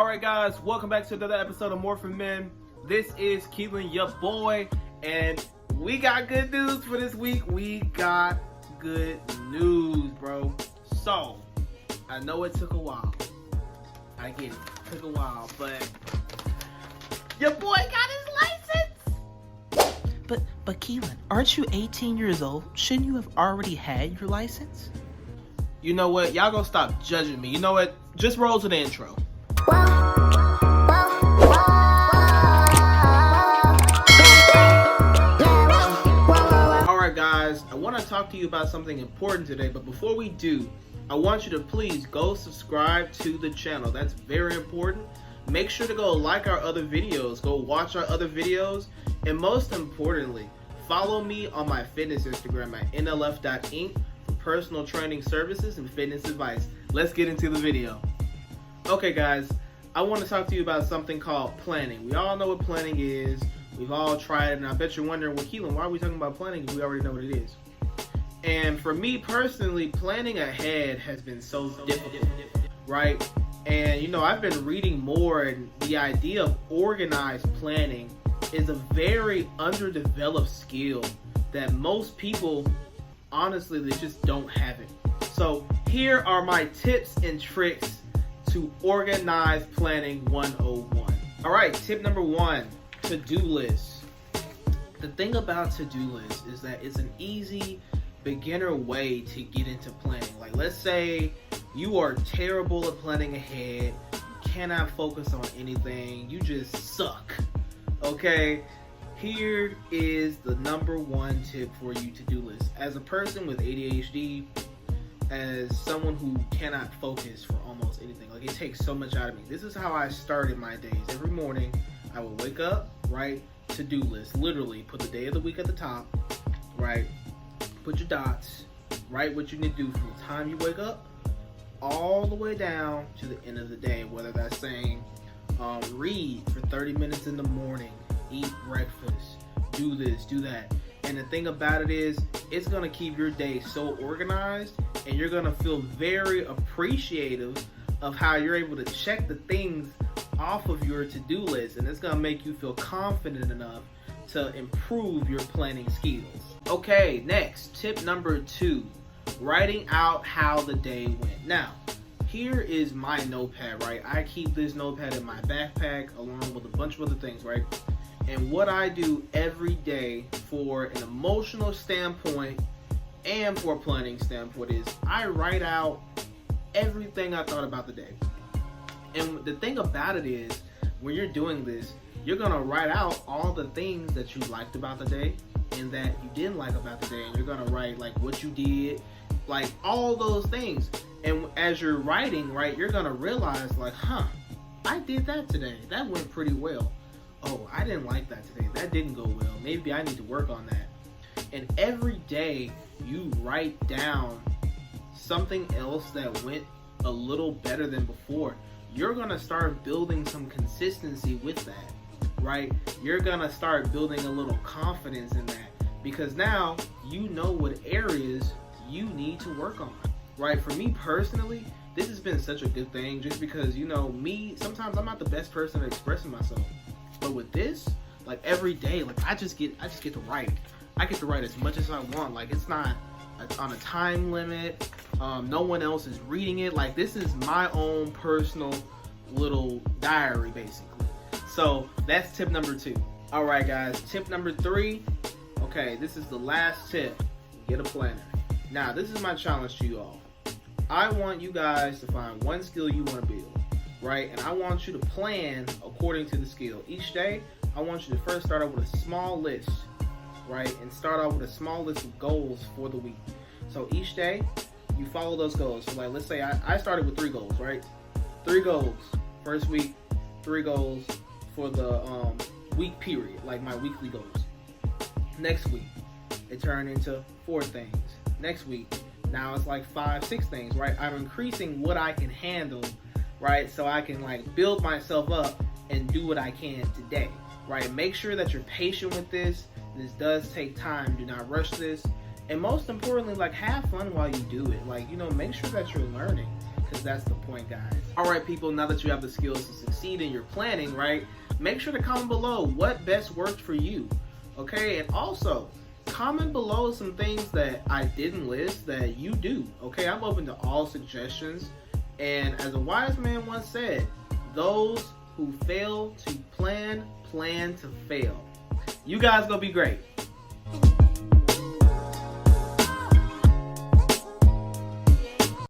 Alright guys, welcome back to another episode of More for Men. This is Keelan, your boy, and we got good news for this week. We got good news, bro. So, I know it took a while. I get it. It took a while, but your boy got his license! But Keelan, aren't you 18 years old? Shouldn't you have already had your license? You know what? Y'all gonna stop judging me. You know what? Just roll to the intro. Alright guys, I want to talk to you about something important today, but before we do, I want you to please go subscribe to the channel. That's very important. Make sure to go like our other videos, go watch our other videos, and most importantly, follow me on my fitness Instagram at nlf.inc for personal training services and fitness advice. Let's get into the video. Okay guys, I want to talk to you about something called planning. We all know what planning is. We've all tried it, and I bet you're wondering, well, Keelan, why are we talking about planning if we already know what it is? And for me personally, planning ahead has been so difficult, right? And you know, I've been reading more, and the idea of organized planning is a very underdeveloped skill that most people, honestly, they just don't have it. So here are my tips and tricks to organized planning 101. All right, tip number 1, to-do list. The thing about to-do list is that it's an easy beginner way to get into planning. Like, let's say you are terrible at planning ahead, you cannot focus on anything, you just suck. Okay, here is the number 1 tip for you to-do list. As a person with ADHD, as someone who cannot focus for almost anything, like it takes so much out of me. This is how I started my days. Every morning, I would wake up, write to-do list. Literally, put the day of the week at the top, right? Put your dots, write what you need to do from the time you wake up all the way down to the end of the day. Whether that's saying, read for 30 minutes in the morning, eat breakfast, do this, do that. And the thing about it is, it's gonna keep your day so organized, and you're gonna feel very appreciative of how you're able to check the things off of your to-do list, and it's gonna make you feel confident enough to improve your planning skills. Okay, next, tip number 2, writing out how the day went. Now, here is my notepad, right? I keep this notepad in my backpack along with a bunch of other things, right? And what I do every day for an emotional standpoint and for a planning standpoint is I write out everything I thought about the day. And the thing about it is, when you're doing this, you're gonna write out all the things that you liked about the day and that you didn't like about the day, and you're gonna write like what you did, like all those things. And as you're writing, right, you're gonna realize like, I did that today. That went pretty well. Oh, I didn't like that today. That didn't go well. Maybe I need to work on that. And every day you write down something else that went a little better than before, you're gonna start building some consistency with that, right? You're gonna start building a little confidence in that, because now you know what areas you need to work on, right? For me personally, this has been such a good thing, just because, you know, me, sometimes I'm not the best person at expressing myself. But with this, like every day, like I just get to write. I get to write as much as I want. Like, it's not on a time limit. No one else is reading it. Like, this is my own personal little diary, basically. So that's tip number 2. All right, guys. Tip number 3. Okay, this is the last tip. Get a planner. Now, this is my challenge to you all. I want you guys to find one skill you want to build, right? And I want you to plan according to the skill. Each day, I want you to first start out with a small list, right? And start out with a small list of goals for the week. So each day, you follow those goals. So like, let's say I started with 3 goals, right? 3 goals. First week, 3 goals for the week period, like my weekly goals. Next week, it turned into 4 things. Next week, now it's like 5, 6 things, right? I'm increasing what I can handle, right? So I can like build myself up and do what I can today, right? Make sure that you're patient with this. This does take time. Do not rush this. And most importantly, like, have fun while you do it. Like, you know, make sure that you're learning. because that's the point, guys. All right, people, now that you have the skills to succeed in your planning, right, make sure to comment below what best worked for you, okay? And also, comment below some things that I didn't list that you do, okay? I'm open to all suggestions. And as a wise man once said, those who fail to plan, plan to fail. You guys gonna be great.